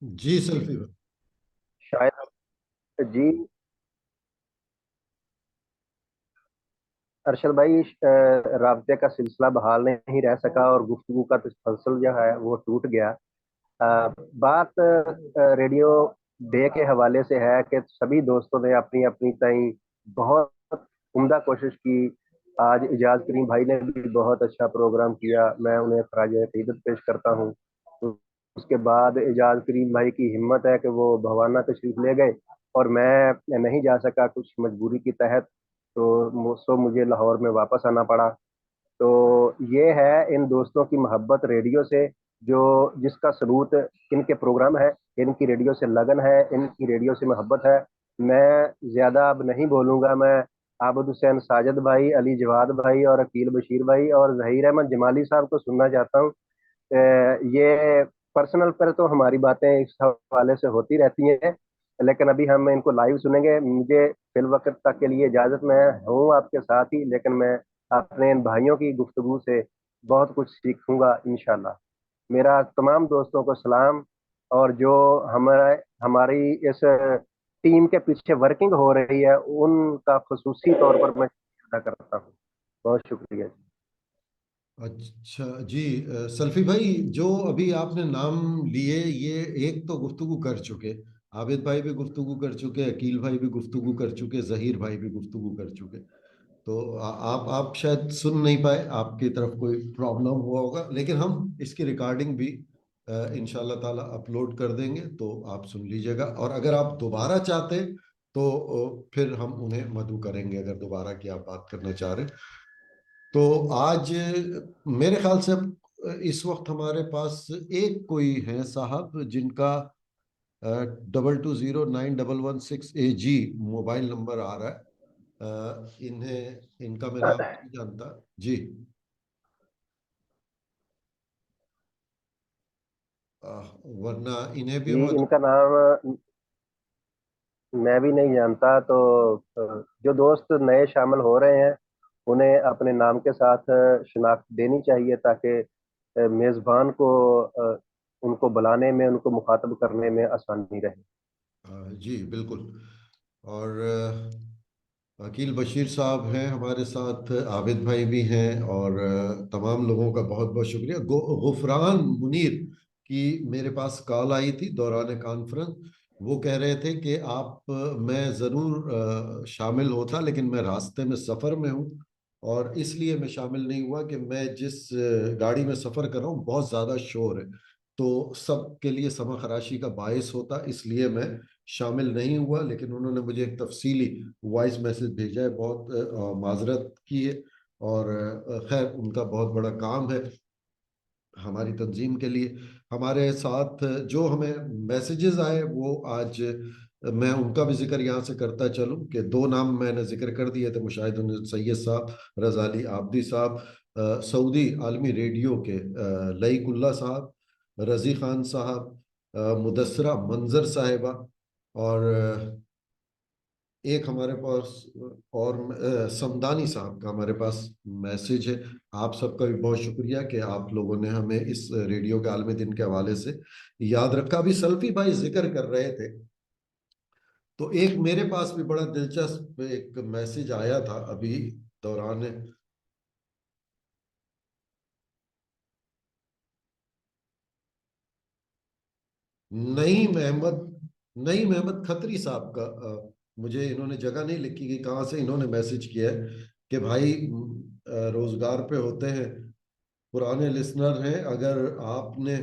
जी सल्फी भाई। शायद जी। अरशद भाई, राबते का सिलसिला बहाल नहीं रह सका और गुफ्तगू का तसलसल जो है वो टूट गया। बात रेडियो डे के हवाले से है कि सभी दोस्तों ने अपनी अपनी तई बहुत उम्दा कोशिश की। आज इजाज करीम भाई ने भी बहुत अच्छा प्रोग्राम किया, मैं उन्हें खराज अकीदत पेश करता हूँ। तो उसके बाद इजाज करीम भाई की हिम्मत है कि वो भवाना तशरीफ ले गए और मैं नहीं जा सका कुछ मजबूरी के तहत। तो मुझे लाहौर में वापस आना पड़ा। तो ये है इन दोस्तों की मोहब्बत रेडियो से, जो जिसका सबूत इनके प्रोग्राम है, इनकी रेडियो से लगन है, इनकी रेडियो से मोहब्बत है। मैं ज़्यादा अब नहीं बोलूँगा। मैं आबद हुसैन साजिद भाई, अली जवाद भाई और अकील बशीर भाई और जहीर अहमद जमाली साहब को सुनना चाहता हूँ। ये पर्सनल पर तो हमारी बातें इस हवाले से होती रहती हैं, लेकिन अभी हम इनको लाइव सुनेंगे। मुझे फिल वक्त तक के लिए इजाज़त, मैं हूँ आपके साथ ही, लेकिन मैं अपने इन भाइयों की गुफ्तगू से बहुत कुछ सीखूंगा इंशाल्लाह। मेरा तमाम दोस्तों को सलाम। और जो हमारा हमारी इस टीम के पीछे वर्किंग हो रही है उनका खसूसी तौर पर मैं अदा करता हूँ। बहुत शुक्रिया जी। अच्छा जी, सल्फी भाई, जो अभी आपने नाम लिए, ये एक तो गुफ्तगू कर चुके, आबिद भाई भी गुफ्तगू कर चुके, अकील भाई भी गुफ्तगू कर चुके, जहीर भाई भी गुफ्तगू कर चुके। तो आप शायद सुन नहीं पाए, आपकी तरफ कोई प्रॉब्लम हुआ होगा, लेकिन हम इसकी रिकॉर्डिंग भी इंशाल्लाह ताला अपलोड कर देंगे, तो आप सुन लीजिएगा। और अगर आप दोबारा चाहते तो फिर हम उन्हें मदऊ करेंगे, अगर दोबारा की आप बात करना चाह रहे। तो आज मेरे ख्याल से अब इस वक्त हमारे पास एक कोई है साहब जिनका 220911 6 AG मोबाइल नंबर आ रहा है। इन्हें, इनका मैं नाम नहीं जानता जी। अ, वरना इन्हें भी जी, हम। इनका नाम मैं भी नहीं जानता। तो जो दोस्त नए शामिल हो रहे हैं उन्हें अपने नाम के साथ शिनाख्त देनी चाहिए, ताकि मेज़बान को उनको बुलाने में, उनको मुखातब करने में आसानी रहे। जी बिल्कुल। और अकील बशीर साहब हैं हमारे साथ, आबिद भाई भी हैं, और तमाम लोगों का बहुत बहुत शुक्रिया। गुफरान मुनीर की मेरे पास कॉल आई थी दौरान कॉन्फ्रेंस। वो कह रहे थे कि आप, मैं ज़रूर शामिल होता, लेकिन मैं रास्ते में सफ़र में हूँ और इसलिए मैं शामिल नहीं हुआ कि मैं जिस गाड़ी में सफ़र कर रहा हूँ बहुत ज़्यादा शोर है, तो सबके लिए समा खराशी का बायस होता, इसलिए मैं शामिल नहीं हुआ। लेकिन उन्होंने मुझे एक तफसीली वॉइस मैसेज भेजा है, बहुत माजरत की है। और खैर, उनका बहुत बड़ा काम है हमारी तंजीम के लिए। हमारे साथ जो हमें मैसेजेस आए वो आज मैं उनका भी जिक्र यहाँ से करता चलूँ कि दो नाम मैंने जिक्र कर दिए थे, मुशाहिद सैयद साहब, रजाली आबदी साहब, सऊदी आलमी रेडियो के लईकुल्ला साहब, रजी खान साहब, मुदस्सरा मंजर साहिबा, और एक हमारे पास और समदानी साहब का हमारे पास मैसेज है। आप सबका भी बहुत शुक्रिया कि आप लोगों ने हमें इस रेडियो के आलमी दिन के हवाले से याद रखा। अभी सल्फी भाई जिक्र कर रहे थे, तो एक मेरे पास भी बड़ा दिलचस्प एक मैसेज आया था अभी दौरान। नईम अहमद, नईम अहमद खत्री साहब का, मुझे इन्होंने जगह नहीं लिखी कि कहाँ से इन्होंने मैसेज किया है कि भाई, रोजगार पे होते हैं, पुराने लिसनर हैं, अगर आपने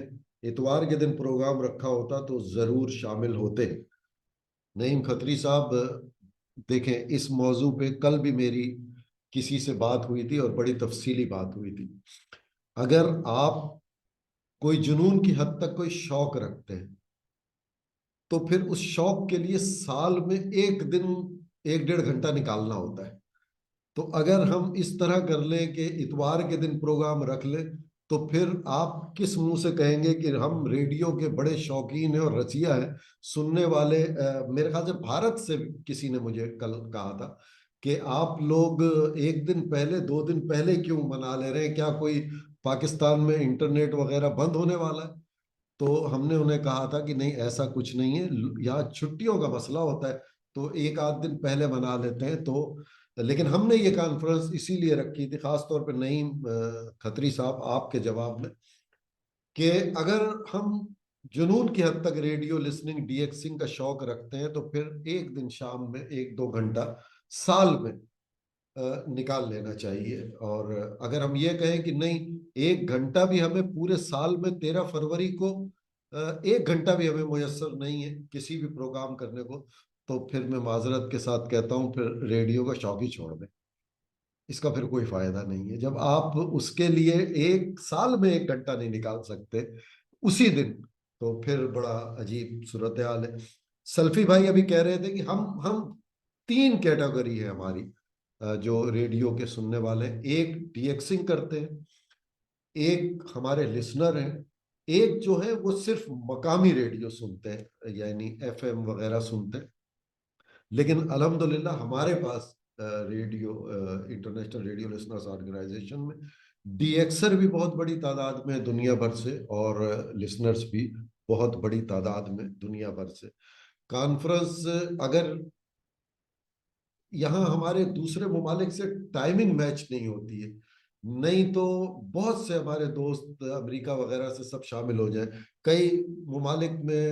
इतवार के दिन प्रोग्राम रखा होता तो जरूर शामिल होते। नईम खत्री साहब, देखें, इस मौजू पे कल भी मेरी किसी से बात हुई थी और बड़ी तफसीली बात हुई थी। अगर आप कोई जुनून की हद तक कोई शौक रखते हैं, तो फिर उस शौक के लिए साल में एक दिन, एक डेढ़ घंटा निकालना होता है। तो अगर हम इस तरह कर लें कि इतवार के दिन प्रोग्राम रख लें, तो फिर आप किस मुंह से कहेंगे कि हम रेडियो के बड़े शौकीन हैं और रसिया हैं, सुनने वाले। मेरे ख्याल से भारत से किसी ने मुझे कल कहा था कि आप लोग एक दिन पहले, दो दिन पहले क्यों मना ले रहे हैं, क्या कोई पाकिस्तान में इंटरनेट वगैरह बंद होने वाला है? تو ہم نے انہیں کہا تھا کہ نہیں ایسا کچھ نہیں ہے، یہاں چھٹیوں کا مسئلہ ہوتا ہے تو ایک آدھ دن پہلے بنا لیتے ہیں تو، لیکن ہم نے یہ کانفرنس اسی لیے رکھی تھی خاص طور پہ نعیم کھتری صاحب آپ کے جواب میں، کہ اگر ہم جنون کی حد تک ریڈیو لسننگ ڈی ایکسنگ کا شوق رکھتے ہیں تو پھر ایک دن شام میں 1-2 گھنٹہ سال میں نکال لینا چاہیے، اور اگر ہم یہ کہیں کہ نہیں 1 گھنٹہ بھی ہمیں پورے سال میں 13 فروری کو 1 گھنٹہ بھی ہمیں میسر نہیں ہے کسی بھی پروگرام کرنے کو، تو پھر میں معذرت کے ساتھ کہتا ہوں پھر ریڈیو کا شوق ہی چھوڑ دیں، اس کا پھر کوئی فائدہ نہیں ہے جب آپ اس کے لیے ایک سال میں 1 گھنٹہ نہیں نکال سکتے اسی دن، تو پھر بڑا عجیب صورتحال ہے۔ سلفی بھائی ابھی کہہ رہے تھے کہ ہم 3 کیٹیگری ہے ہماری جو ریڈیو کے سننے والے ہیں، ایک ڈی ایکسنگ کرتے ہیں، ایک ہمارے لسنر ہیں، ایک جو ہے وہ صرف مقامی ریڈیو سنتے ہیں یعنی ایف ایم وغیرہ سنتے ہیں، لیکن الحمدللہ ہمارے پاس radio international radio listeners organization میں ڈی ایکسر بھی بہت بڑی تعداد میں دنیا بھر سے اور لسنرز بھی بہت بڑی تعداد میں دنیا بھر سے۔ کانفرنس اگر یہاں ہمارے دوسرے ممالک سے ٹائمنگ میچ نہیں ہوتی ہے، نہیں تو بہت سے ہمارے دوست امریکہ وغیرہ سے سب شامل ہو جائیں، کئی ممالک میں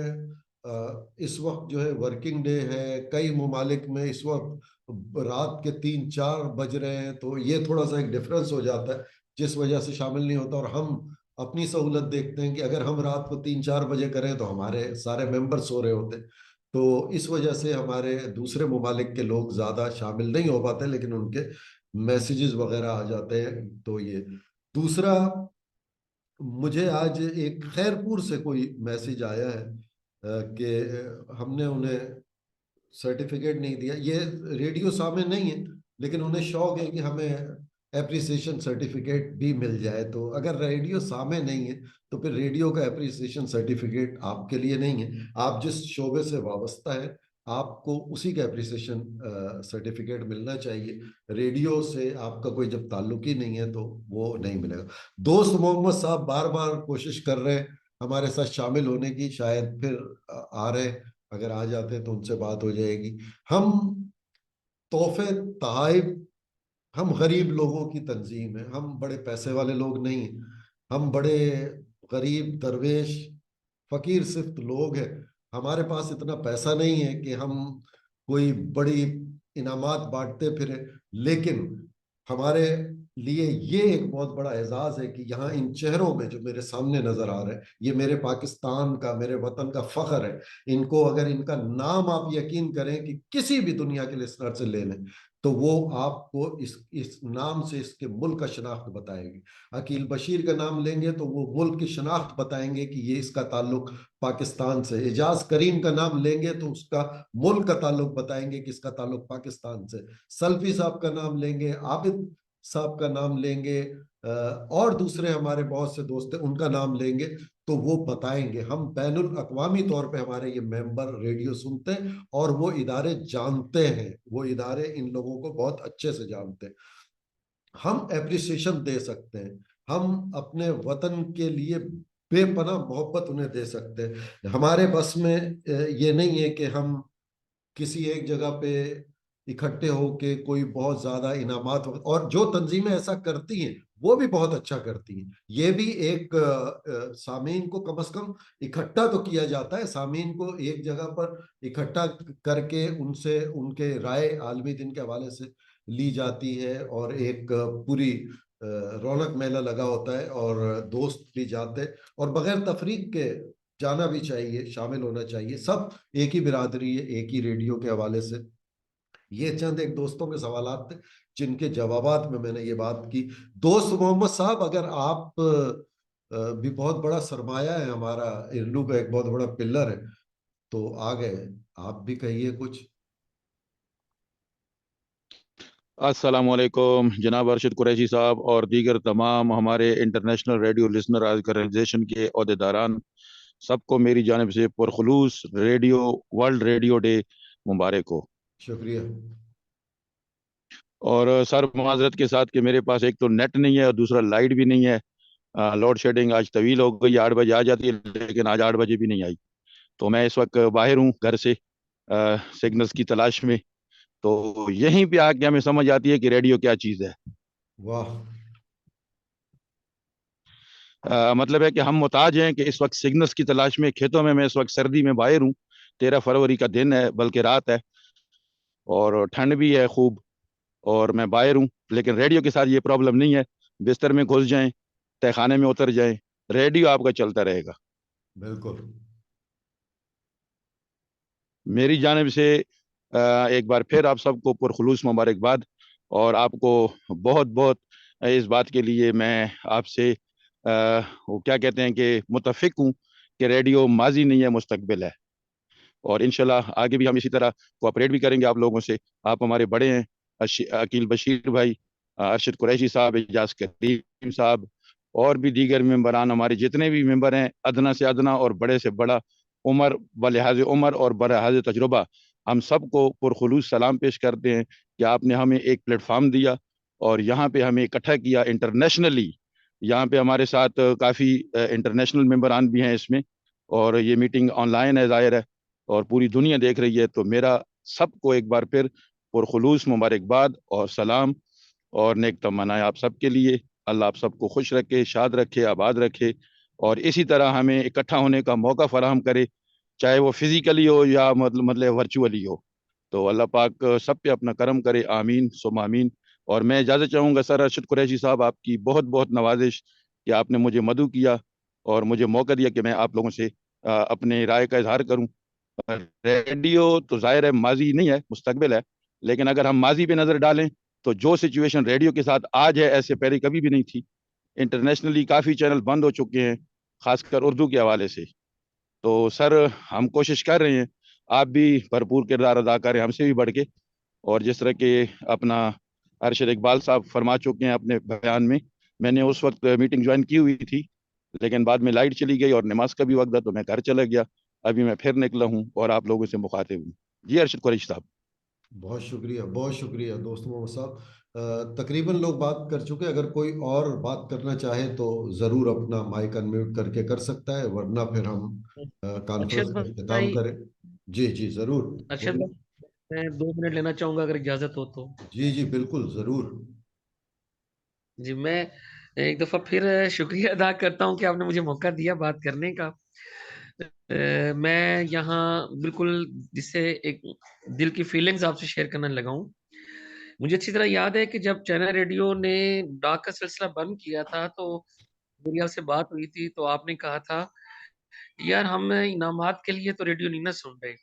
اس وقت جو ہے ورکنگ ڈے ہے، کئی ممالک میں اس وقت رات کے 3-4 بج رہے ہیں، تو یہ تھوڑا سا ایک ڈفرنس ہو جاتا ہے جس وجہ سے شامل نہیں ہوتا، اور ہم اپنی سہولت دیکھتے ہیں کہ اگر ہم رات کو 3-4 بجے کریں تو ہمارے سارے ممبر سو رہے ہوتے، تو اس وجہ سے ہمارے دوسرے ممالک کے لوگ زیادہ شامل نہیں ہو پاتے، لیکن ان کے میسیجز وغیرہ آ جاتے ہیں۔ تو یہ دوسرا، مجھے آج ایک خیرپور سے کوئی میسیج آیا ہے کہ ہم نے انہیں سرٹیفکیٹ نہیں دیا، یہ ریڈیو سامع نہیں ہے لیکن انہیں شوق ہے کہ ہمیں اپریسیشن سرٹیفکیٹ بھی مل جائے، تو اگر ریڈیو سامع نہیں ہے تو پھر ریڈیو کا اپریسیشن سرٹیفکیٹ آپ کے لیے نہیں ہے، آپ جس شعبے سے وابستہ ہے آپ کو اسی کا اپریسیشن سرٹیفکیٹ ملنا چاہیے، ریڈیو سے آپ کا کوئی جب تعلق ہی نہیں ہے تو وہ نہیں ملے گا۔ دوست محمد صاحب بار بار کوشش کر رہے ہیں ہمارے ساتھ شامل ہونے کی، شاید پھر آ رہے، اگر آ جاتے تو ان سے بات ہو جائے گی۔ ہم تحفے تحائف، ہم غریب لوگوں کی تنظیم ہے، ہم بڑے پیسے والے لوگ نہیں ہیں، ہم بڑے غریب درویش فقیر صرف لوگ ہیں، ہمارے پاس اتنا پیسہ نہیں ہے کہ ہم کوئی بڑی انعامات بانٹتے پھریں، لیکن ہمارے لیے یہ ایک بہت بڑا اعزاز ہے کہ یہاں ان چہروں میں جو میرے سامنے نظر آ رہے ہیں، یہ میرے پاکستان کا، میرے وطن کا فخر ہے، ان کو اگر ان کا نام آپ یقین کریں کہ کسی بھی دنیا کے لسنر سے لے لیں تو وہ آپ کو اس نام سے اس کے ملک کا شناخت بتائے گی۔ عقیل بشیر کا نام لیں گے تو وہ ملک کی شناخت بتائیں گے کہ یہ اس کا تعلق پاکستان سے، اعجاز کریم کا نام لیں گے تو اس کا ملک کا تعلق بتائیں گے کہ اس کا تعلق پاکستان سے، سلفی صاحب کا نام لیں گے، عابد صاحب کا نام لیں گے، اور دوسرے ہمارے بہت سے دوست ہیں ان کا نام لیں گے تو وہ بتائیں گے۔ ہم بین الاقوامی طور پہ ہمارے یہ ممبر ریڈیو سنتے ہیں اور وہ ادارے جانتے ہیں، وہ ادارے ان لوگوں کو بہت اچھے سے جانتے ہیں، ہم اپریسیشن دے سکتے ہیں، ہم اپنے وطن کے لیے بے پناہ محبت انہیں دے سکتے ہیں۔ ہمارے بس میں یہ نہیں ہے کہ ہم کسی ایک جگہ پہ اکٹھے ہو کے کوئی بہت زیادہ انعامات، اور جو تنظیمیں ایسا کرتی ہیں وہ بھی بہت اچھا کرتی ہیں، یہ بھی ایک سامعین کو کم از کم اکٹھا تو کیا جاتا ہے، سامعین کو ایک جگہ پر اکٹھا کر کے ان سے ان کے رائے عالمی دن کے حوالے سے لی جاتی ہے، اور ایک پوری رونق میلہ لگا ہوتا ہے اور دوست بھی جاتے، اور بغیر تفریق کے جانا بھی چاہیے، شامل ہونا چاہیے، سب ایک ہی برادری ہے ایک ہی ریڈیو کے حوالے سے۔ یہ چند ایک دوستوں کے سوالات تھے جن کے جوابات میں نے یہ بات کی۔ دوست محمد صاحب اگر آپ بھی بہت بڑا سرمایہ ہے ہمارا، ارلو کا ایک بہت بڑا پلر ہے، تو آگے آپ بھی کہیے کچھ۔ السلام علیکم جناب ارشد قریشی صاحب اور دیگر تمام ہمارے انٹرنیشنل ریڈیو لسنر آرگنائزیشن کے عہدیداران، سب کو میری جانب سے پرخلوص ورلڈ ریڈیو ڈے مبارک ہو۔ شکریہ۔ اور سر معذرت کے ساتھ کہ میرے پاس ایک تو نیٹ نہیں ہے اور دوسرا لائٹ بھی نہیں ہے، لوڈ شیڈنگ آج طویل ہو گئی, 8 بجے آ جاتی ہے لیکن آج 8 بجے بھی نہیں آئی. تو میں اس وقت باہر ہوں گھر سے سگنلز کی تلاش میں. تو یہیں پہ آ کے ہمیں سمجھ آتی ہے کہ ریڈیو کیا چیز ہے. واہ. مطلب ہے کہ ہم محتاج ہیں کہ اس وقت سگنلز کی تلاش میں کھیتوں میں اس وقت سردی میں باہر ہوں. 13 فروری کا دن ہے بلکہ رات ہے اور ٹھنڈ بھی ہے خوب اور میں باہر ہوں, لیکن ریڈیو کے ساتھ یہ پرابلم نہیں ہے. بستر میں گھس جائیں, تہ خانے میں اتر جائیں, ریڈیو آپ کا چلتا رہے گا. بالکل. میری جانب سے ایک بار پھر آپ سب کو پرخلوص مبارکباد, اور آپ کو بہت بہت اس بات کے لیے میں آپ سے وہ کیا کہتے ہیں کہ متفق ہوں کہ ریڈیو ماضی نہیں ہے مستقبل ہے, اور انشاءاللہ آگے بھی ہم اسی طرح کوآپریٹ بھی کریں گے آپ لوگوں سے. آپ ہمارے بڑے ہیں, عقیل بشیر بھائی, ارشد قریشی صاحب, اعجاز کریم صاحب, اور بھی دیگر ممبران, ہمارے جتنے بھی ممبر ہیں, ادنا سے ادنا اور بڑے سے بڑا, عمر بلحاظ عمر اور بلحاظ تجربہ, ہم سب کو پرخلوص سلام پیش کرتے ہیں کہ آپ نے ہمیں ایک پلیٹ فارم دیا اور یہاں پہ ہمیں اکٹھا کیا انٹرنیشنلی. یہاں پہ ہمارے ساتھ کافی انٹرنیشنل ممبران بھی ہیں اس میں, اور یہ میٹنگ آن لائن ہے ظاہر ہے, اور پوری دنیا دیکھ رہی ہے. تو میرا سب کو ایک بار پھر پرخلوص مبارکباد اور سلام اور نیک تمنائیں آپ سب کے لیے. اللہ آپ سب کو خوش رکھے, شاد رکھے, آباد رکھے, اور اسی طرح ہمیں اکٹھا ہونے کا موقع فراہم کرے, چاہے وہ فزیکلی ہو یا مطلب ورچولی ہو. تو اللہ پاک سب پہ اپنا کرم کرے, آمین ثم آمین. اور میں اجازت چاہوں گا سر ارشد قریشی صاحب, آپ کی بہت بہت نوازش کہ آپ نے مجھے مدعو کیا اور مجھے موقع دیا کہ میں آپ لوگوں سے اپنے رائے کا اظہار کروں. ریڈیو تو ظاہر ہے ماضی نہیں ہے مستقبل ہے, لیکن اگر ہم ماضی پہ نظر ڈالیں تو جو سچویشن ریڈیو کے ساتھ آج ہے ایسے پہلے کبھی بھی نہیں تھی. انٹرنیشنلی کافی چینل بند ہو چکے ہیں, خاص کر اردو کے حوالے سے. تو سر ہم کوشش کر رہے ہیں, آپ بھی بھرپور کردار ادا کریں ہم سے بھی بڑھ کے. اور جس طرح کہ اپنا ارشد اقبال صاحب فرما چکے ہیں اپنے بیان میں نے اس وقت میٹنگ جوائن کی ہوئی تھی, لیکن بعد میں لائٹ چلی گئی اور نماز کا بھی وقت تھا تو میں گھر چلا گیا. ابھی میں پھر نکلا ہوں اور آپ لوگوں سے مخاطب ہوں. جی ارشد قریشی صاحب. بہت شکریہ, بہت شکریہ دوست محمد صاحب. تقریباً لوگ بات کر چکے, اگر کوئی اور بات کرنا چاہے تو ضرور اپنا مائک انمیوٹ کر کے کر سکتا ہے, ورنہ پھر ہم کانفرنس ارشد کا اختتام بھائی کریں. جی جی ضرور. ارشد بھائی میں 2 منٹ لینا چاہوں گا اگر اجازت ہو تو. جی جی بالکل ضرور. جی میں ایک دفعہ پھر شکریہ ادا کرتا ہوں کہ آپ نے مجھے موقع دیا بات کرنے کا. میں یہاں بالکل جس سے ایک دل کی فیلنگز آپ سے شیئر کرنے لگا ہوں. مجھے اچھی طرح یاد ہے کہ جب چینل ریڈیو نے ڈاک کا سلسلہ بند کیا تھا تو میری آپ سے بات ہوئی تھی, تو آپ نے کہا تھا یار ہم انعامات کے لیے تو ریڈیو نہیں نہ سن رہے,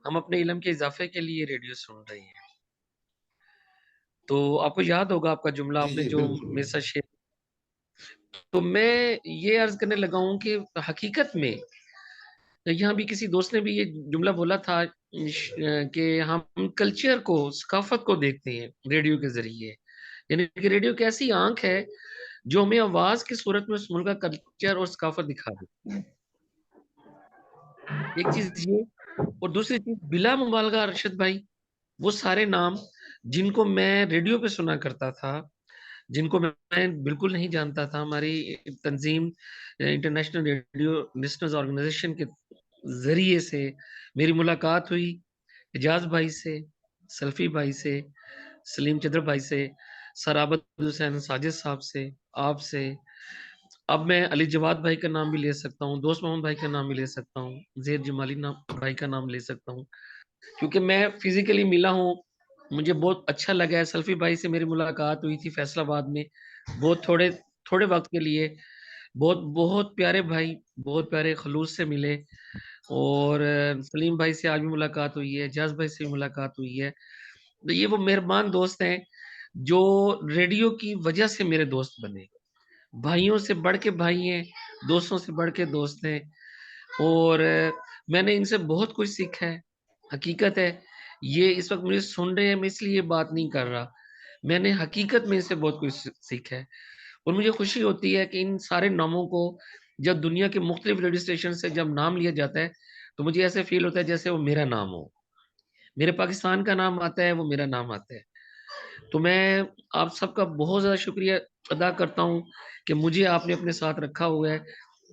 ہم اپنے علم کے اضافے کے لیے ریڈیو سن رہے ہیں. تو آپ کو یاد ہوگا آپ کا جملہ جی آپ نے جی جو بالکل. میرے ساتھ شیئر. تو میں یہ عرض کرنے لگا ہوں کہ حقیقت میں یہاں بھی کسی دوست نے بھی یہ جملہ بولا تھا کہ ہم کلچر کو, ثقافت کو دیکھتے ہیں ریڈیو کے ذریعے. یعنی کہ ریڈیو ایک ایسی آنکھ ہے جو ہمیں آواز کی صورت میں اس ملک کا کلچر اور ثقافت دکھا دیتی ہے. ایک چیز یہ, اور دوسری چیز بلا مبالغہ ارشد بھائی, وہ سارے نام جن کو میں ریڈیو پہ سنا کرتا تھا, جن کو میں بالکل نہیں جانتا تھا, ہماری تنظیم انٹرنیشنل ریڈیو لسنرز آرگنائزیشن کے ذریعے سے میری ملاقات ہوئی اعجاز بھائی سے, سلفی بھائی سے, سلیم چدر بھائی سے, سر عابد حسین ساجد صاحب سے, آپ سے. اب میں علی جواد بھائی کا نام بھی لے سکتا ہوں, دوست محمد بھائی کا نام بھی لے سکتا ہوں, زید جمالی بھائی کا نام لے سکتا ہوں, کیونکہ میں فزیکلی ملا ہوں. مجھے بہت اچھا لگا ہے. سلفی بھائی سے میری ملاقات ہوئی تھی فیصل آباد میں, بہت تھوڑے وقت کے لیے. بہت پیارے بھائی, بہت پیارے خلوص سے ملے. اور سلیم بھائی سے آج بھی ملاقات ہوئی ہے, جاز بھائی سے بھی ملاقات ہوئی ہے. تو یہ وہ مہربان دوست ہیں جو ریڈیو کی وجہ سے میرے دوست بنے. بھائیوں سے بڑھ کے بھائی ہیں, دوستوں سے بڑھ کے دوست ہیں, اور میں نے ان سے بہت کچھ سیکھا ہے. حقیقت ہے یہ اس وقت مجھے سن رہے ہیں, میں اس لیے بات نہیں کر رہا, میں نے حقیقت میں اس سے بہت کچھ سیکھا ہے. اور مجھے خوشی ہوتی ہے کہ ان سارے ناموں کو جب دنیا کے مختلف ریڈیو اسٹیشن سے جب نام لیا جاتا ہے تو مجھے ایسے فیل ہوتا ہے جیسے وہ میرا نام ہو. میرے پاکستان کا نام آتا ہے, وہ میرا نام آتا ہے. تو میں آپ سب کا بہت زیادہ شکریہ ادا کرتا ہوں کہ مجھے آپ نے اپنے ساتھ رکھا ہوا ہے،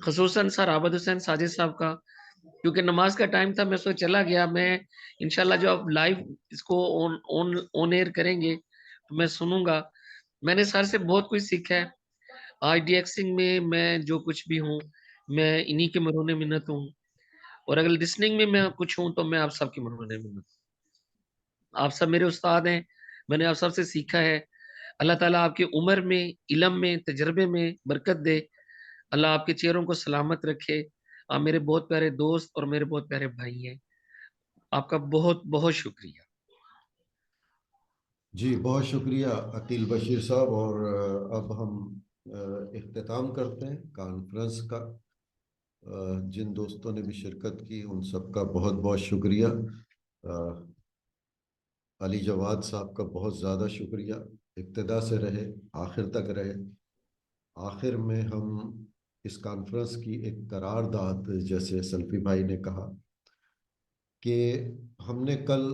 خصوصاً سر عابد حسین ساجد صاحب کا، کیونکہ نماز کا ٹائم تھا، میں اس وقت چلا گیا. میں انشاءاللہ جو آپ لائیو اس کو آن ایئر کریں گے تو میں سنوں گا. میں نے سر سے بہت کچھ سیکھا ہے. آج ڈی ایکسنگ میں جو کچھ بھی ہوں میں انہی کے مرہون منت ہوں، اور اگر لسننگ میں کچھ ہوں تو میں آپ سب کی مرہون منت ہوں. آپ سب میرے استاد ہیں، میں نے آپ سب سے سیکھا ہے. اللہ تعالیٰ آپ کی عمر میں، علم میں، تجربے میں برکت دے. اللہ آپ کے چہروں کو سلامت رکھے. آپ میرے بہت پیارے دوست اور میرے بہت پیارے بھائی ہیں. آپ کا بہت بہت شکریہ. جی بہت شکریہ عقیل بشیر صاحب. اور اب ہم اختتام کرتے ہیں کانفرنس کا. جن دوستوں نے بھی شرکت کی ان سب کا بہت بہت شکریہ. علی جواد صاحب کا بہت زیادہ شکریہ، ابتدا سے رہے آخر تک رہے. آخر میں ہم اس کانفرنس کی ایک قرارداد، جیسے سلفی بھائی نے کہا کہ ہم نے کل،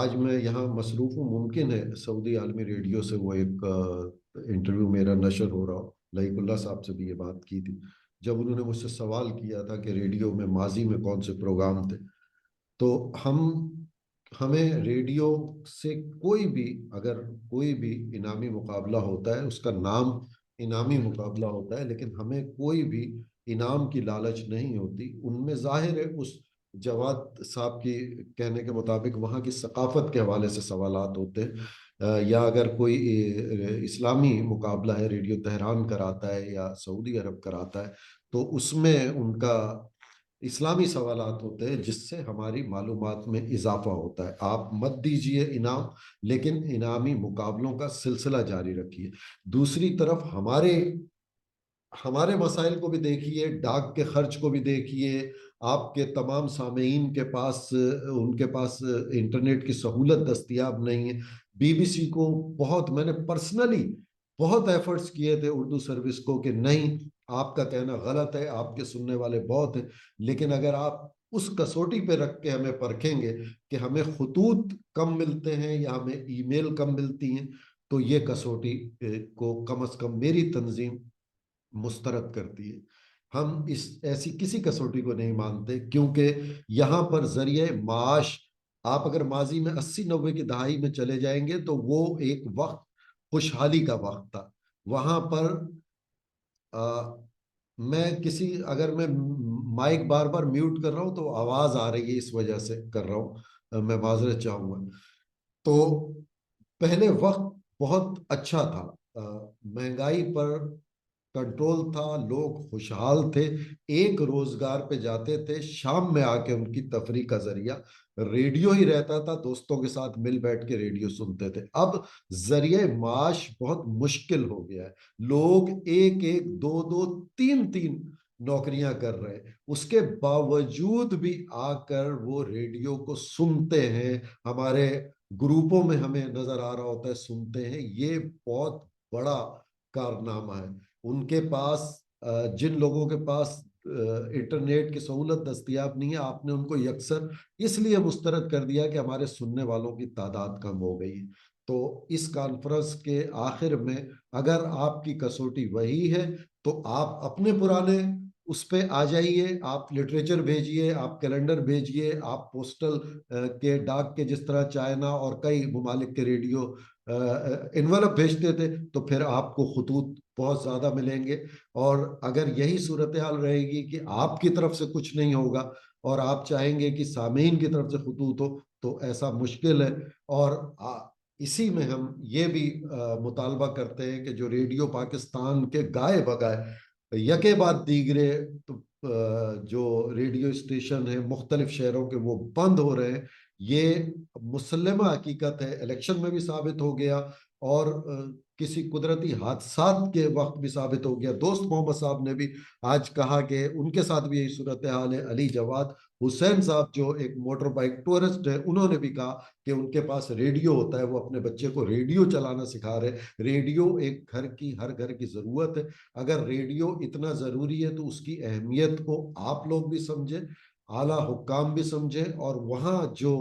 آج میں یہاں مصروف ہوں، ممکن ہے سعودی عالمی ریڈیو سے وہ ایک انٹرویو میرا نشر ہو رہا ہو. لائق اللہ صاحب سے بھی یہ بات کی تھی جب انہوں نے مجھ سے سوال کیا تھا کہ ریڈیو میں ماضی میں کون سے پروگرام تھے. تو ہمیں ریڈیو سے کوئی بھی، اگر کوئی بھی انعامی مقابلہ ہوتا ہے، اس کا نام انعامی مقابلہ ہوتا ہے، لیکن ہمیں کوئی بھی انعام کی لالچ نہیں ہوتی. ان میں ظاہر ہے اس جواد صاحب کی کہنے کے مطابق وہاں کی ثقافت کے حوالے سے سوالات ہوتے ہیں، یا اگر کوئی اسلامی مقابلہ ہے، ریڈیو تہران کراتا ہے یا سعودی عرب کراتا ہے، تو اس میں ان کا اسلامی سوالات ہوتے ہیں، جس سے ہماری معلومات میں اضافہ ہوتا ہے. آپ مت دیجئے انعام، لیکن انعامی مقابلوں کا سلسلہ جاری رکھیے. دوسری طرف ہمارے مسائل کو بھی دیکھیے، ڈاک کے خرچ کو بھی دیکھیے. آپ کے تمام سامعین کے پاس، ان کے پاس انٹرنیٹ کی سہولت دستیاب نہیں ہے. بی بی سی کو میں نے پرسنلی بہت ایفرٹس کیے تھے اردو سروس کو کہ نہیں، آپ کا کہنا غلط ہے، آپ کے سننے والے بہت ہیں، لیکن اگر آپ اس کسوٹی پہ رکھ کے ہمیں پرکھیں گے کہ ہمیں خطوط کم ملتے ہیں یا ہمیں ای میل کم ملتی ہیں، تو یہ کسوٹی کو کم از کم میری تنظیم مسترد کرتی ہے. ہم ایسی کسی کسوٹی کو نہیں مانتے، کیونکہ یہاں پر ذریعہ معاش، آپ اگر ماضی میں 80-90 کی دہائی میں چلے جائیں گے تو وہ ایک وقت خوشحالی کا وقت تھا. وہاں پر اگر میں مائک بار بار میوٹ کر رہا ہوں تو آواز آ رہی ہے، اس وجہ سے کر رہا ہوں، میں معذرت چاہوں گا. تو پہلے وقت بہت اچھا تھا، مہنگائی پر کنٹرول تھا، لوگ خوشحال تھے، ایک روزگار پہ جاتے تھے، شام میں آ کے ان کی تفریح کا ذریعہ ریڈیو ہی رہتا تھا، دوستوں کے ساتھ مل بیٹھ کے ریڈیو سنتے تھے. اب ذریعہ معاش بہت مشکل ہو گیا ہے. لوگ ایک ایک، دو دو، تین تین نوکریاں کر رہے ہیں، اس کے باوجود بھی آ کر وہ ریڈیو کو سنتے ہیں. ہمارے گروپوں میں ہمیں نظر آ رہا ہوتا ہے، سنتے ہیں. یہ بہت بڑا کارنامہ ہے. ان کے پاس، جن لوگوں کے پاس انٹرنیٹ کی سہولت دستیاب نہیں ہے، آپ نے ان کو یکسر اس لیے مسترد کر دیا کہ ہمارے سننے والوں کی تعداد کم ہو گئی. تو اس کانفرنس کے آخر میں اگر آپ کی کسوٹی وہی ہے تو آپ اپنے پرانے اس پہ آ جائیے، آپ لٹریچر بھیجیے، آپ کیلنڈر بھیجیے، آپ پوسٹل کے ڈاک کے جس طرح چائنا اور کئی ممالک کے ریڈیو انویلپ بھیجتے تھے، تو پھر آپ کو خطوط بہت زیادہ ملیں گے. اور اگر یہی صورتحال رہے گی کہ آپ کی طرف سے کچھ نہیں ہوگا اور آپ چاہیں گے کہ سامعین کی طرف سے خطوط ہو، تو ایسا مشکل ہے. اور اسی میں ہم یہ بھی مطالبہ کرتے ہیں کہ جو ریڈیو پاکستان کے گائے بگائے یکے بعد دیگرے جو ریڈیو اسٹیشن ہیں مختلف شہروں کے، وہ بند ہو رہے ہیں. یہ مسلمہ حقیقت ہے، الیکشن میں بھی ثابت ہو گیا اور کسی قدرتی حادثات کے وقت بھی ثابت ہو گیا. دوست محمد صاحب نے بھی آج کہا کہ ان کے ساتھ بھی یہی صورتحال ہے. علی جواد حسین صاحب جو ایک موٹر بائک ٹورسٹ ہے، انہوں نے بھی کہا کہ ان کے پاس ریڈیو ہوتا ہے، وہ اپنے بچے کو ریڈیو چلانا سکھا رہے. ریڈیو ایک ہر گھر کی ضرورت ہے. اگر ریڈیو اتنا ضروری ہے تو اس کی اہمیت کو آپ لوگ بھی سمجھیں، اعلیٰ حکام بھی سمجھیں، اور وہاں جو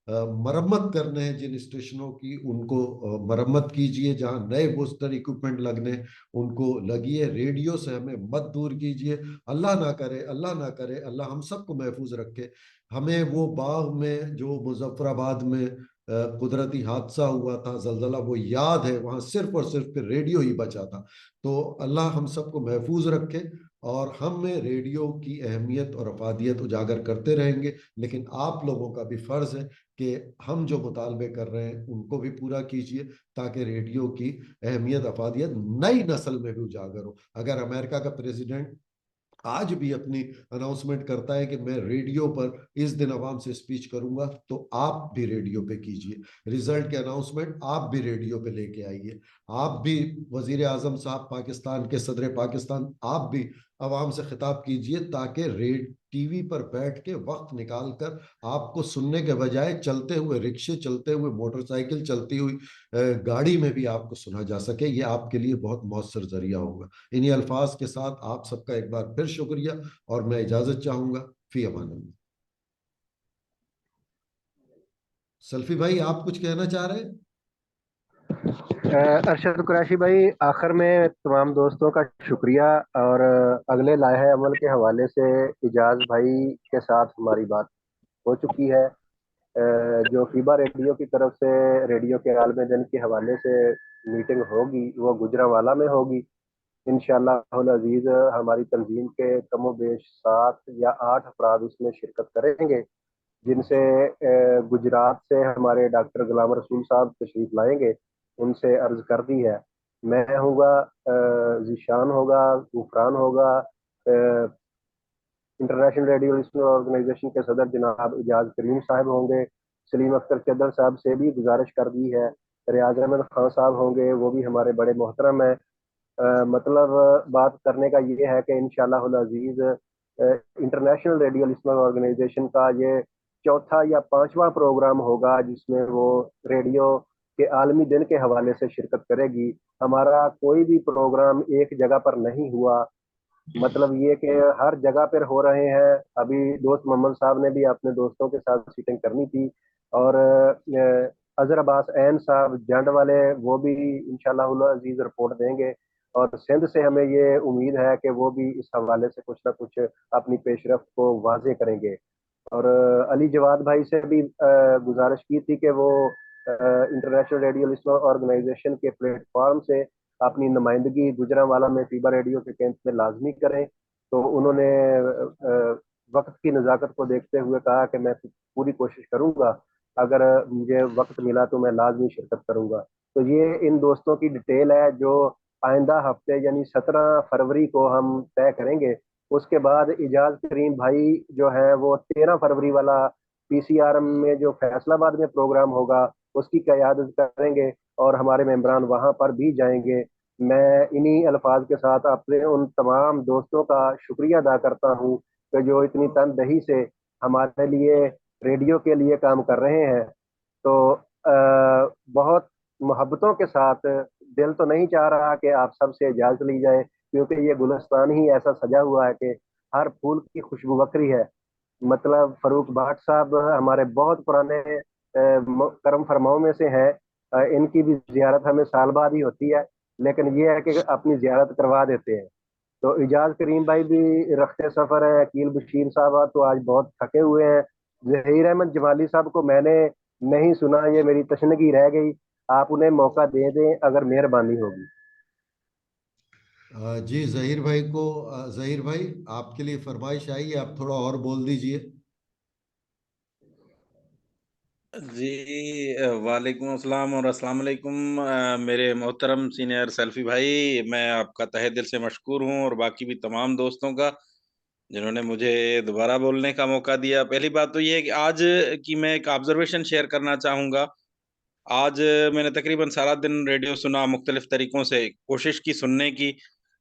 मरम्मत करने हैं जिन स्टेशनों की, उनको मरम्मत कीजिए। जहां नए बूस्टर इक्विपमेंट लगने, उनको लगिए। रेडियो से हमें मत दूर कीजिए। अल्लाह ना करे, अल्लाह ना करे, अल्लाह हम सबको महफूज रखे। हमें वो बाग में जो मुजफ्फराबाद में कुदरती हादसा हुआ था, जलजला, वो याद है। वहां सिर्फ और सिर्फ फिर रेडियो ही बचा था। तो अल्लाह हम सबको महफूज रखे, और हम में रेडियो की अहमियत और अफादियत उजागर करते रहेंगे। लेकिन आप लोगों का भी फर्ज है कि हम जो मुतालबे कर रहे हैं उनको भी पूरा कीजिए, ताकि रेडियो की अहमियत, अफादियत नई नस्ल में भी उजागर हो। अगर अमेरिका का प्रेसिडेंट आज भी अपनी अनाउंसमेंट करता है कि मैं रेडियो पर इस दिन आवाम से स्पीच करूंगा, तो आप भी रेडियो पे कीजिए। रिजल्ट के अनाउंसमेंट आप भी रेडियो पे लेके आइए। आप भी, वजीर आजम साहब पाकिस्तान के, सदर पाकिस्तान, आप भी आवाम से खिताब कीजिए, ताकि रेड टीवी पर बैठ के वक्त निकाल कर आपको सुनने के बजाय चलते हुए रिक्शे, चलते हुए मोटरसाइकिल, चलती हुई गाड़ी में भी आपको सुना जा सके। ये आपके लिए बहुत मौसर जरिया होगा। इन्हीं अल्फाज के साथ आप सबका एक बार फिर शुक्रिया, और मैं इजाजत चाहूंगा। फी अमान अल्लाह। सल्फी भाई, आप कुछ कहना चाह रहे हैं? अरशद कुरैशी भाई, आखिर में तमाम दोस्तों का शुक्रिया। और अगले लाहे अमल के हवाले से इजाज भाई के साथ हमारी बात हो चुकी है। जो फीबा रेडियो की तरफ से रेडियो के आलम दिन के हवाले से मीटिंग होगी, वो गुजरांवाला में होगी इंशाअल्लाह अजीज। हमारी तंजीम के कमो बेश 7 या 8 अफराद उसमें शिरकत करेंगे, जिनसे गुजरात से हमारे डॉक्टर गुलाम रसूल साहब तशरीफ लाएंगे। उनसे अर्ज कर दी है। मैं होगा, जीशान होगा, गुफरान होगा, इंटरनेशनल रेडियो लिसनर ऑर्गेनाइजेशन के सदर जनाब इजाज करीम साहब होंगे। सलीम अख्तर चदर साहब से भी गुजारिश कर दी है। रियाज अहमद खान साहब होंगे, वो भी हमारे बड़े मोहतरम हैं। मतलब बात करने का ये है कि इंशाअल्लाह अजीज इंटरनेशनल रेडियो लिसनर ऑर्गेनाइजेशन का ये चौथा या पांचवा प्रोग्राम होगा, जिसमें वो रेडियो के आलमी दिन के हवाले से शिरकत करेगी। हमारा कोई भी प्रोग्राम एक जगह पर नहीं हुआ, मतलब ये कि हर जगह पर हो रहे हैं। अभी दोस्त मोहम्मद साहब ने भी अपने दोस्तों के साथ सीटिंग करनी थी, और अजहर अब्बास ऐन साहब जंड वाले, वो भी इंशाल्लाह अजीज रिपोर्ट देंगे। और सिंध से हमें ये उम्मीद है कि वो भी इस हवाले से कुछ ना कुछ अपनी पेशरफ्त को वाजे करेंगे। और अली जवाद भाई से भी गुजारिश की थी कि वो इंटरनेशनल रेडियो लिसनर ऑर्गेनाइजेशन के प्लेटफॉर्म से अपनी नुमाइंदगी गुजरांवाला में फीबा रेडियो के कैंप में लाजमी करें। तो उन्होंने वक्त की नज़ाकत को देखते हुए कहा कि मैं पूरी कोशिश करूंगा, अगर मुझे वक्त मिला तो मैं लाजमी शिरकत करूंगा। तो ये इन दोस्तों की डिटेल है, जो आइंदा हफ्ते यानी 17 फरवरी को हम तय करेंगे। उसके बाद इजाज करीम भाई जो है वो 13 फरवरी वाला पीसीआर में जो फैसलाबाद में प्रोग्राम होगा उसकी क़यादत करेंगे, और हमारे मेंबरान वहां पर भी जाएंगे। मैं इन्हीं अल्फाज के साथ अपने उन तमाम दोस्तों का शुक्रिया अदा करता हूँ कि जो इतनी तनदही से हमारे लिए रेडियो के लिए काम कर रहे हैं। तो बहुत मोहब्बतों के साथ, दिल तो नहीं चाह रहा कि आप सबसे इजाज़त ली जाए, क्योंकि ये गुलस्तान ही ऐसा सजा हुआ है कि हर फूल की खुशबू बखरी है। मतलब फरूक भाट साहब हमारे बहुत पुराने करम फरमाओं में से हैं। इनकी भी जियारत हमें साल बाद ही होती है, लेकिन ये है कि अपनी जियारत करवा देते हैं। तो इजाज करीम भाई भी रखते सफर है। अकील बशीर साहब तो आज बहुत थके हुए हैं। जहीर अहमद जमाली साहब को मैंने नहीं सुना, ये मेरी तशनगी रह गई। आप उन्हें मौका दे दें अगर मेहरबानी होगी। जी, जहीर भाई को, जहीर भाई, आपके लिए फरमाइश आई है, आप थोड़ा और बोल दीजिए। जी, वालेकुम अस्सलाम और अस्सलाम वालेकुम। मेरे मोहतरम सीनियर सेल्फी भाई, मैं आपका तहे दिल से मशकूर हूँ, और बाकी भी तमाम दोस्तों का जिन्होंने मुझे दोबारा बोलने का मौका दिया। पहली बात तो ये है कि आज की मैं एक ऑब्जर्वेशन शेयर करना चाहूँगा। आज मैंने तकरीबन सारा दिन रेडियो सुना, मुख्तलिफ तरीकों से कोशिश की सुनने की,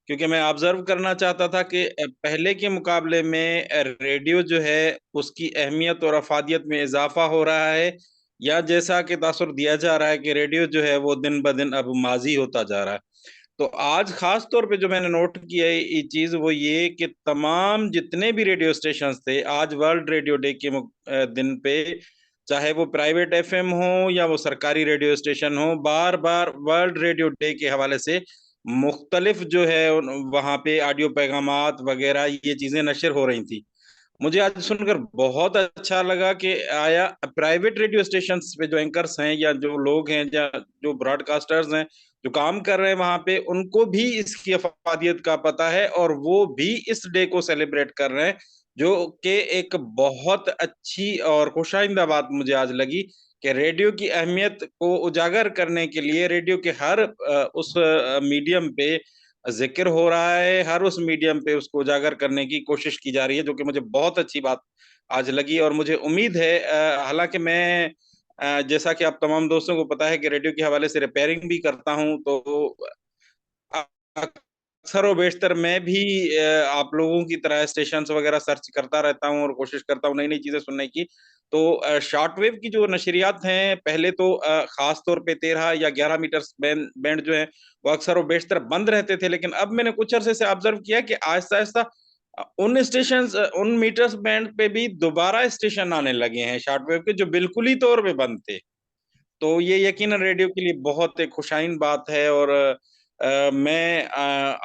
क्योंकि मैं ऑब्जर्व करना चाहता था कि पहले के मुकाबले में रेडियो जो है उसकी अहमियत और अफादियत में इजाफा हो रहा है, या जैसा कि तासुर दिया जा रहा है कि रेडियो जो है वो दिन ब दिन अब माजी होता जा रहा है। तो आज खास तौर पे जो मैंने नोट किया है ये चीज, वो ये कि तमाम जितने भी रेडियो स्टेशन थे, आज वर्ल्ड रेडियो डे के दिन पे चाहे वो प्राइवेट एफएम हो या वो सरकारी रेडियो स्टेशन हो, बार बार वर्ल्ड रेडियो डे के हवाले से मुख्तलिफ जो है वहाँ पे ऑडियो पैगामात वगैरह ये चीजें नशर हो रही थी। मुझे आज सुनकर बहुत अच्छा लगा कि आया प्राइवेट रेडियो स्टेशन पे जो एंकर्स हैं या जो लोग हैं या जो ब्रॉडकास्टर्स हैं जो काम कर रहे हैं वहां पे, उनको भी इसकी अफादियत का पता है और वो भी इस डे को सेलिब्रेट कर रहे हैं, जो कि एक बहुत अच्छी और खुशाइंदा बात मुझे आज लगी कि रेडियो की अहमियत को उजागर करने के लिए रेडियो के हर उस मीडियम पे जिक्र हो रहा है, हर उस मीडियम पे उसको उजागर करने की कोशिश की जा रही है, जो कि मुझे बहुत अच्छी बात आज लगी। और मुझे उम्मीद है, हालांकि मैं जैसा कि आप तमाम दोस्तों को पता है कि रेडियो के हवाले से रिपेयरिंग भी करता हूं, तो अक्सर व बेशतर मैं भी आप लोगों की तरह स्टेशन वगैरह सर्च करता रहता हूँ और कोशिश करता हूँ नई नई चीजें सुनने की। तो शॉर्ट वेव की जो नशरियात हैं, पहले तो खास तौर पे 13 या 11 मीटर बैंड जो है वो अक्सर व बेशतर बंद रहते थे, लेकिन अब मैंने कुछ अरसे से ऑब्जर्व किया कि आहिस्ता आहिस्ता उन स्टेशन उन मीटर्स बैंड पे भी दोबारा स्टेशन आने लगे हैं शॉर्ट वेव के, जो बिल्कुल ही तौर पे बंद थे। तो ये यकीनन रेडियो के लिए बहुत एक खुशाइन बात है। और मैं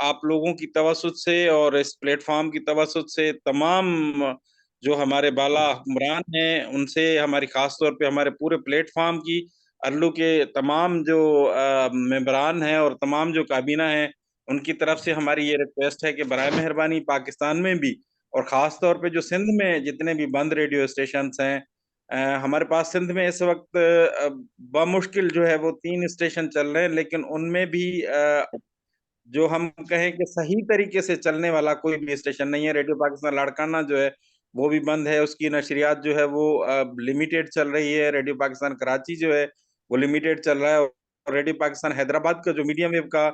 आप लोगों की तवसुत से और इस प्लेटफॉर्म की तवसुत से तमाम जो हमारे बाला हुक्मरान हैं उनसे, हमारी खास तौर पे हमारे पूरे प्लेटफॉर्म की अर्लू के तमाम जो मेंबरान हैं और तमाम जो काबीना हैं, उनकी तरफ से हमारी ये रिक्वेस्ट है कि बराए मेहरबानी पाकिस्तान में भी और ख़ास तौर पे जो सिंध में जितने भी बंद रेडियो स्टेशंस हैं, हमारे पास सिंध में इस वक्त बमुश्किल जो है वो 3 स्टेशन चल रहे हैं, लेकिन उनमें भी जो हम कहें कि सही तरीके से चलने वाला कोई भी स्टेशन नहीं है। रेडियो पाकिस्तान लाड़काना जो है वो भी बंद है, उसकी नशरियात जो है वो लिमिटेड चल रही है। रेडियो पाकिस्तान कराची जो है वो लिमिटेड चल रहा है, और रेडियो पाकिस्तान हैदराबाद का जो मीडियम वेव का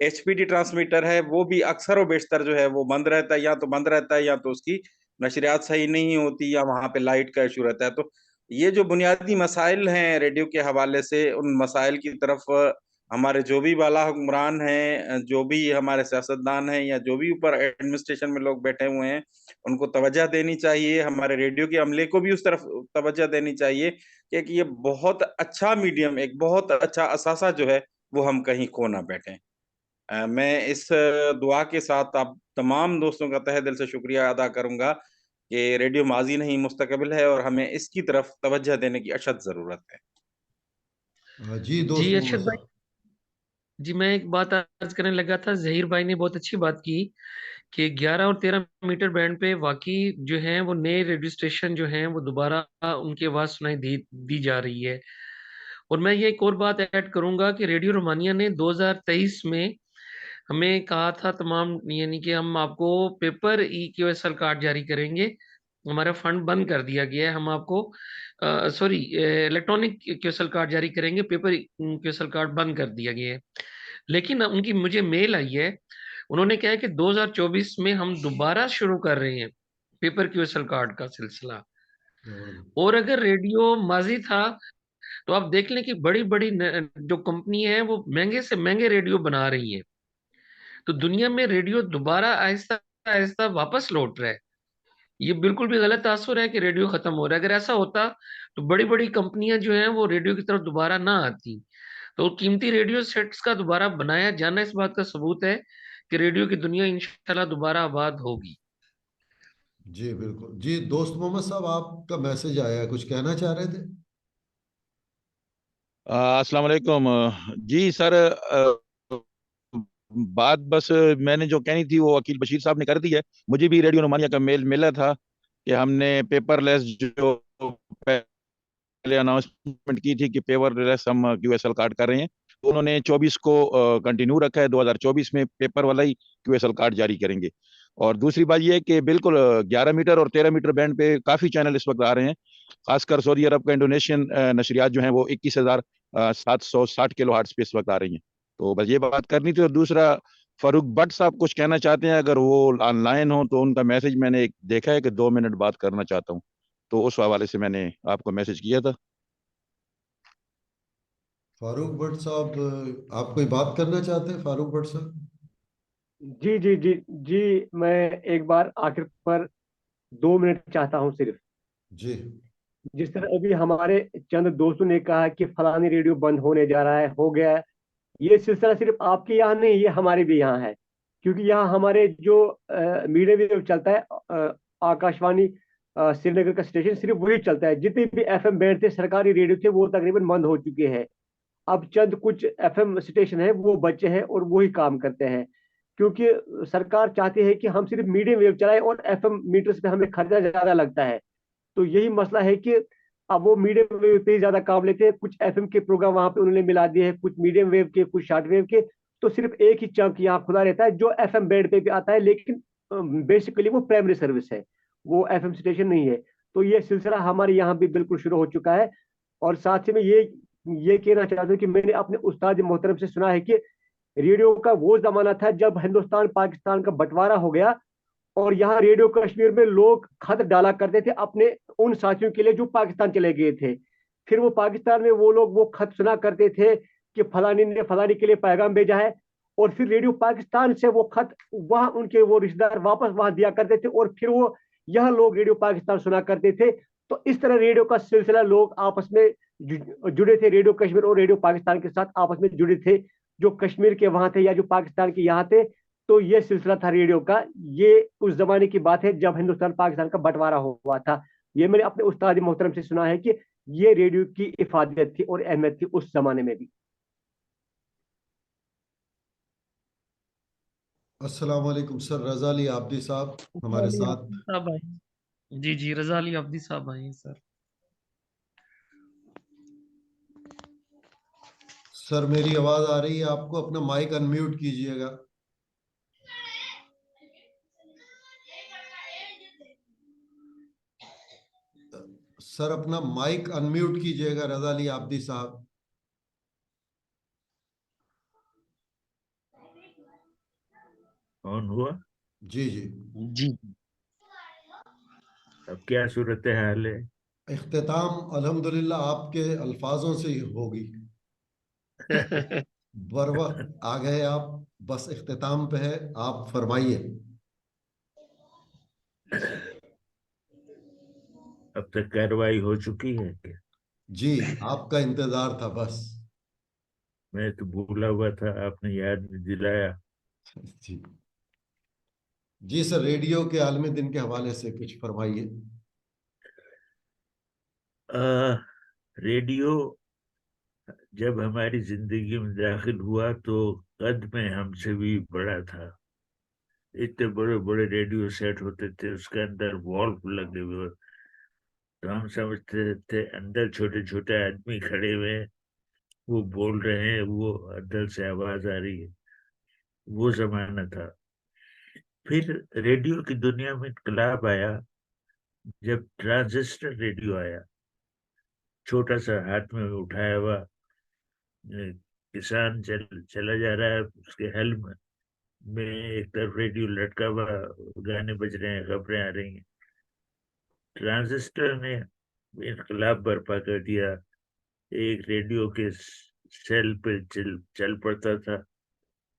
एचपीटी ट्रांसमीटर है वो भी अक्सर व बेशतर जो है वो बंद रहता है, या तो बंद रहता है या तो उसकी नशरियात सही नहीं होती या वहां पे लाइट का इशू रहता है। तो ये जो बुनियादी मसाइल हैं रेडियो के हवाले से, उन मसाइल की तरफ हमारे जो भी बाला हुक्मरान हैं, जो भी हमारे सियासतदान हैं या जो भी ऊपर एडमिनिस्ट्रेशन में लोग बैठे हुए हैं, उनको तवज्जो देनी चाहिए। हमारे रेडियो के अमले को भी उस तरफ तवज्जो देनी चाहिए कि ये बहुत अच्छा मीडियम, एक बहुत अच्छा असासा जो है वो हम कहीं खो ना बैठे। मैं इस दुआ के साथ आप तमाम दोस्तों का तहे दिल से शुक्रिया अदा करूंगा कि रेडियो माजी नहीं मुस्तकबिल है और हमें इसकी तरफ तवज्जो देने की अशद जरूरत है। जी जी दोस्त मोहम्मद अरशद भाई, साहब। जी मैं एक बात अर्ज करने लगा था। जहीर भाई ने बहुत अच्छी बात की कि 11 और 13 मीटर बैंड पे वाकई जो है वो नए रेडियो स्टेशन जो हैं वो दोबारा उनकी आवाज सुनाई दी जा रही है। और मैं ये एक और बात ऐड करूंगा कि रेडियो रोमानिया ने 2023 में हमें कहा था तमाम, यानी कि हम आपको पेपर EQSL कार्ड जारी करेंगे। हमारा फंड बंद कर दिया गया है, हम आपको सॉरी इलेक्ट्रॉनिक QSL कार्ड जारी करेंगे, पेपर QSL कार्ड बंद कर दिया गया है। लेकिन उनकी मुझे मेल आई है, उन्होंने कहा है कि 2024 में हम दोबारा शुरू कर रहे हैं पेपर QSL कार्ड का सिलसिला। और अगर रेडियो माजी था तो आप देख लें कि बड़ी बड़ी जो कंपनी है वो महंगे से महंगे रेडियो बना रही है। तो दुनिया में रेडियो दोबारा आहिस्ता आहिस्ता वापस लौट रहा है। ये बिल्कुल भी गलत तासुर है कि रेडियो खत्म हो रहा है। अगर ऐसा होता तो बड़ी बड़ी कंपनियां जो हैं वो रेडियो की तरफ दोबारा ना आती। तो कीमती रेडियो सेट्स का दोबारा बनाया जाना इस बात का सबूत है कि रेडियो की दुनिया इंशाल्लाह दोबारा आबाद होगी। जी बिल्कुल। जी दोस्त मोहम्मद साहब, आपका मैसेज आया है, कुछ कहना चाह रहे थे? अस्सलाम वालेकुम। जी सर, बात बस मैंने जो कहनी थी वो वकील बशीर साहब ने कर दी है। मुझे भी रेडियो रोमानिया का मेल मिला था कि हमने पेपरलेस जो पहले अनाउंसमेंट की थी कि पेपरलेस हम QSL कार्ड कर रहे हैं, तो उन्होंने 24 को कंटिन्यू रखा है। 2024 में पेपर वाला ही QSL कार्ड जारी करेंगे। और दूसरी बात यह है कि बिल्कुल 11 मीटर और 13 मीटर बैंड पे काफी चैनल इस वक्त आ रहे हैं। खासकर सऊदी अरब का इंडोनेशियन नशरियात जो हैं वो 21,760 किलो हर्ट्ज पे इस वक्त आ रही हैं। तो बस ये बात करनी थी। और दूसरा, फारूक भट्ट साहब कुछ कहना चाहते हैं, अगर वो ऑनलाइन हो तो उनका मैसेज मैंने देखा है कि 2 मिनट बात करना चाहता हूँ, तो उस हवाले से मैंने आपको मैसेज किया था। फारूक भट्ट साहब, आप कोई बात करना चाहते हैं फारूक भट्ट साहब? जी जी जी जी, मैं एक बार आखिर पर 2 मिनट चाहता हूँ सिर्फ। जी जिस तरह अभी हमारे चंद दोस्तों ने कहा कि फलानी रेडियो बंद होने जा रहा है, हो गया है, ये सिलसिला सिर्फ आपके यहाँ नहीं, ये हमारे भी यहाँ है। क्योंकि यहाँ हमारे जो मीडिया वेव चलता है, आकाशवाणी श्रीनगर का स्टेशन, सिर्फ वही चलता है। जितने भी एफएम बैंड थे, सरकारी रेडियो थे, वो तकरीबन बंद हो चुके हैं। अब चंद कुछ एफएम स्टेशन है वो बचे हैं और वही काम करते हैं। क्योंकि सरकार चाहती है कि हम सिर्फ मीडियम वेव चलाएं और एफएम मीटर्स पे हमें खर्चा ज्यादा लगता है। तो यही मसला है कि अब वो मीडियम वेव पे ही ज्यादा काम लेते हैं। कुछ एफएम के प्रोग्राम वहां पे उन्होंने मिला दिए हैं, कुछ मीडियम वेव के, कुछ शॉर्ट वेव के। तो सिर्फ एक ही चंक यहाँ खुला रहता है जो एफएम बैंड पे भी आता है, लेकिन बेसिकली वो प्राइमरी सर्विस है, वो एफएम स्टेशन नहीं है। तो ये सिलसिला हमारे यहाँ भी बिल्कुल शुरू हो चुका है। और साथ ही में ये कहना चाहता हूँ कि मैंने अपने उस्ताद मोहतरम से सुना है कि रेडियो का वो जमाना था जब हिंदुस्तान पाकिस्तान का बंटवारा हो गया, और यहाँ रेडियो कश्मीर में लोग खत डाला करते थे अपने उन साथियों के लिए जो पाकिस्तान चले गए थे। फिर वो पाकिस्तान में वो लोग वो खत सुना करते थे कि फलानी ने फलानी के लिए पैगाम भेजा है, और फिर रेडियो पाकिस्तान से वो खत वहां उनके वो रिश्तेदार वापस वहां दिया करते थे, और फिर वो यहाँ लोग रेडियो पाकिस्तान सुना करते थे। तो इस तरह रेडियो का सिलसिला लोग आपस में जुड़े थे, रेडियो कश्मीर और रेडियो पाकिस्तान के साथ आपस में जुड़े थे, जो कश्मीर के वहां थे या जो पाकिस्तान के यहाँ थे। तो ये सिलसिला था रेडियो का। ये उस जमाने की बात है जब हिंदुस्तान पाकिस्तान का बंटवारा हुआ था। ये मैंने अपने उस्ताद मोहतरम से सुना है कि ये रेडियो की इफादत थी और अहमियत थी उस जमाने में भी। अस्सलाम वालेकुम सर। रजा अली आब्दी साहब रजा हमारे अली साथ। आब्दी साहब आए। जी जी, रजा अली आब्दी साहब आए हैं सर। सर मेरी आवाज आ रही है आपको? अपना माइक अनम्यूट कीजिएगा। सर अपना माइक अनम्यूट कीजिएगा, रजा अली आब्दी साहब। ऑन हुआ? जी जी। जी। अब क्या सूरत हाल है? इख्तिताम अल्हम्दुलिल्लाह आपके अल्फाजों से ही होगी। बर वक्त आ गए आप, बस इख्तिताम पे है, आप फरमाइए। अब तक कार्रवाई हो चुकी है क्या? जी, आपका इंतजार था बस। मैं तो भूला हुआ था, आपने याद दिलाया। जी जी सर, रेडियो के आलमी दिन के हवाले से कुछ फरमाइए। रेडियो जब हमारी जिंदगी में दाखिल हुआ तो कद में हमसे भी बड़ा था। इतने बड़े बड़े रेडियो सेट होते थे, उसके अंदर वॉल्व लगे हुए, तो हम समझते थे अंदर छोटे छोटे आदमी खड़े हुए हैं, वो बोल रहे हैं, वो अंदर से आवाज आ रही है। वो जमाना था। फिर रेडियो की दुनिया में इनकलाब आया जब ट्रांजिस्टर रेडियो आया। छोटा सा हाथ में उठाया हुआ किसान चला जा रहा है, उसके हल में एक तरफ रेडियो लटका हुआ, गाने बज रहे हैं, खबरें आ रही हैं। ट्रांजिस्टर ने इनकलाब बर्पा कर दिया। एक रेडियो के सेल पे चल पड़ता था,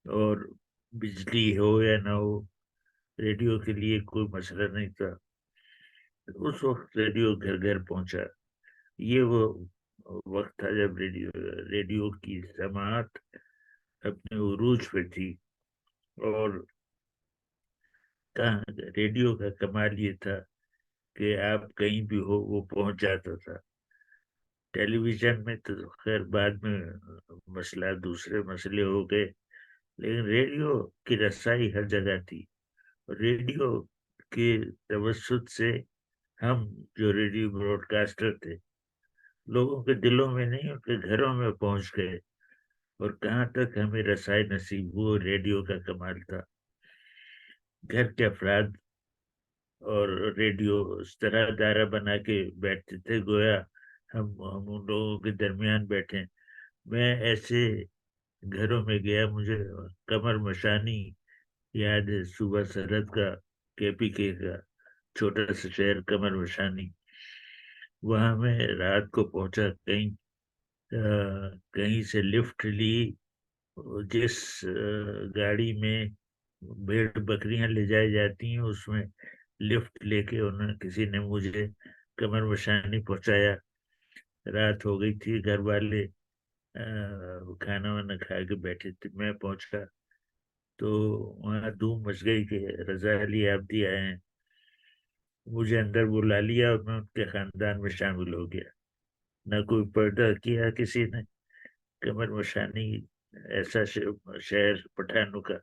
और बिजली हो या ना हो, रेडियो के लिए कोई मसला नहीं था। उस वक्त रेडियो घर घर पहुंचा। ये वो वक्त था जब रेडियो की समात अपने उरूज पे थी। और कहाँ रेडियो का कमाल ये था कि आप कहीं भी हो वो पहुंच जाता था। टेलीविजन में तो खैर बाद में मसला, दूसरे मसले हो गए, लेकिन रेडियो की रसाई हर जगह थी। रेडियो के तवज्जुद से हम जो रेडियो ब्रॉडकास्टर थे, लोगों के दिलों में नहीं, उनके घरों में पहुंच गए। और कहाँ तक हमें रसाई नसीब, वो रेडियो का कमाल था। घर के अफराद और रेडियो इस तरह दायरा बना के बैठते थे, गोया हम उन लोगों के दरमियान बैठे। मैं ऐसे घरों में गया, मुझे कमर मशानी याद है, सुबह सरहद का, केपीके का छोटा सा शहर कमर मशानी। वहां मैं रात को पहुंचा, कहीं से लिफ्ट ली। जिस गाड़ी में भेड़ बकरियां ले जाई जाती हैं, उसमें लिफ्ट लेके उन्होंने, किसी ने मुझे कमर मशानी पहुंचाया। रात हो गई थी, घर वाले खाना वाना खा के बैठे थे। मैं पहुंचा तो वहाँ धूम मच गई कि रजा अली आब्दी आए हैं। मुझे अंदर बुला लिया और मैं उनके खानदान में शामिल हो गया। न कोई पर्दा किया किसी ने। कमर मशानी ऐसा शहर पठानों का,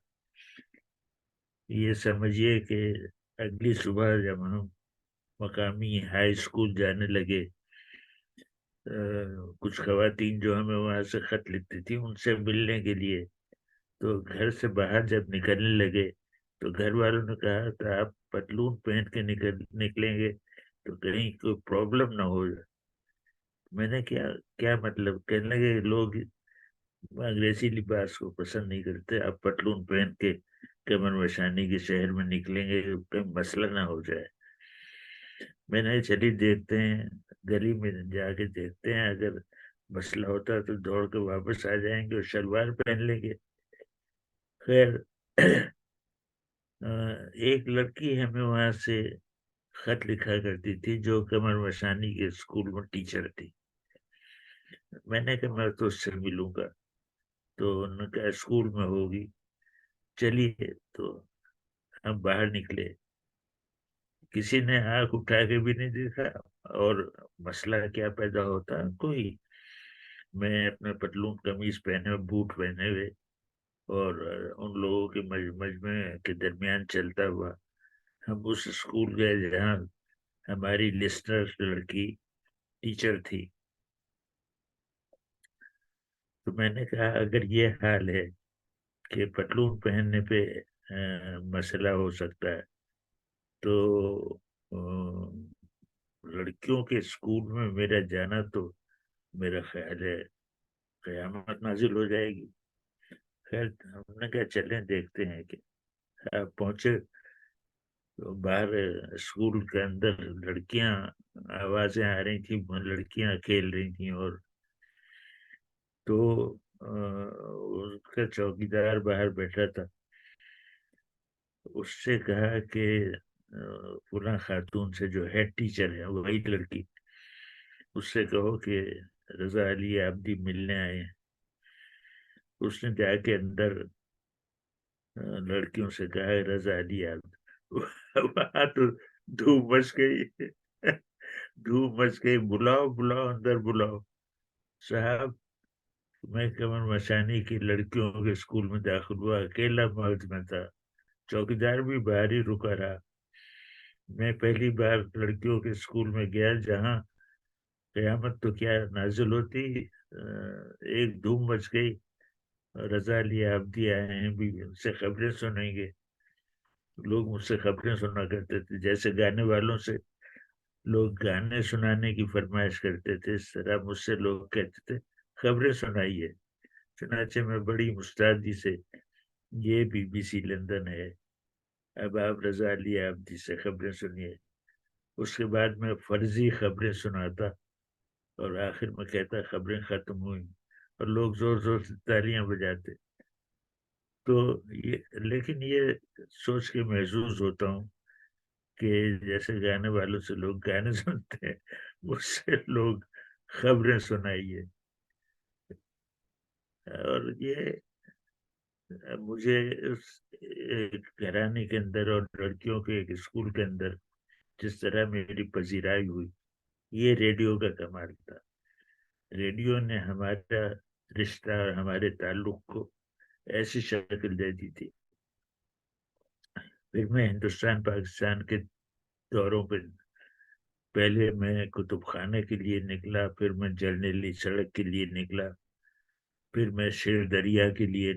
ये समझिए कि अगली सुबह जब हम मकामी हाई स्कूल जाने लगे, कुछ खवातीन जो हमें वहां से खत लिखती थी उनसे मिलने के लिए, तो घर से बाहर जब निकलने लगे तो घर वालों ने कहा था आप पतलून पहन के निकलेंगे तो कहीं कोई प्रॉब्लम ना हो जाए। मैंने क्या क्या मतलब, कहने लगे लोग अंग्रेजी लिबास को पसंद नहीं करते, आप पतलून पहन के कमर मशानी के शहर में निकलेंगे कहीं मसला ना हो जाए। मैंने चलिए देखते हैं, गली में जाके देखते हैं, अगर मसला होता है तो दौड़ के वापस आ जाएंगे और शलवार पहन लेंगे। खैर एक लड़की हमें वहां से खत लिखा करती थी जो कमर मशानी के स्कूल में टीचर थी। मैंने कहा मैं तो उससे मिलूंगा, तो उन्होंने कहा स्कूल में होगी, चलिए। तो हम बाहर निकले, किसी ने आंख उठा के भी नहीं देखा, और मसला क्या पैदा होता कोई, मैं अपने पतलून कमीज पहने हुए, बूट पहने हुए, और उन लोगों के मजमे के दरमियान चलता हुआ हम उस स्कूल गए जहाँ हमारी लिस्टर लड़की टीचर थी। तो मैंने कहा अगर ये हाल है कि पतलून पहनने पे मसला हो सकता है, तो लड़कियों के स्कूल में मेरा जाना तो मेरा ख्याल है कयामत नाजिल हो जाएगी। खैर हमने कहा चलें देखते हैं कि पहुंचे तो बाहर स्कूल के अंदर लड़कियां, आवाजें आ रही थी, लड़कियां खेल रही थी, और तो उसका चौकीदार बाहर बैठा था, उससे कहा कि फुला खातून से जो हेड टीचर है वही लड़की, उससे कहो कि रजा अली आब्दी मिलने आए हैं। उसने जाके अंदर लड़कियों से कहा रजा अली आब्दी वहां तो धूम मच गई धूम मच गई, बुलाओ बुलाओ अंदर बुलाओ। साहब मैं कमर मशानी की लड़कियों के स्कूल में दाखिल हुआ, अकेला मर्द में था, चौकीदार भी बाहर ही रुका रहा। मैं पहली बार लड़कियों के स्कूल में गया जहाँ कयामत तो क्या नाजिल होती, एक धूम मच गई। रजा अली आब्दी आए हैं, भी उनसे खबरें सुनेंगे। लोग मुझसे खबरें सुना करते थे, जैसे गाने वालों से लोग गाने सुनाने की फरमाइश करते थे, इस तरह मुझसे लोग कहते थे खबरें सुनाइए। चुनाचे में बड़ी मुस्तैदी से, ये BBC लंदन है, अब आप रजा अली आब्दी से खबरें सुनिए। उसके बाद मैं फर्जी खबरें सुनाता और आखिर में कहता खबरें खत्म हुई, और लोग जोर जोर से तालियां बजाते। तो ये, लेकिन ये सोच के महसूस होता हूँ कि जैसे गाने वालों से लोग गाने सुनते हैं, मुझसे लोग खबरें सुनाइए। और ये मुझे उस एक घराने के अंदर और लड़कियों के एक स्कूल के अंदर जिस तरह मेरी पजीराई हुई, ये रेडियो का कमाल था। रेडियो ने हमारा रिश्ता और हमारे ताल्लुक को ऐसी शक्ल दे दी थी। फिर मैं हिंदुस्तान पाकिस्तान के दौरों पर, पहले मैं कुतुब खाने के लिए निकला, फिर मैं जर्नली सड़क के लिए निकला, फिर मैं शेर दरिया के लिए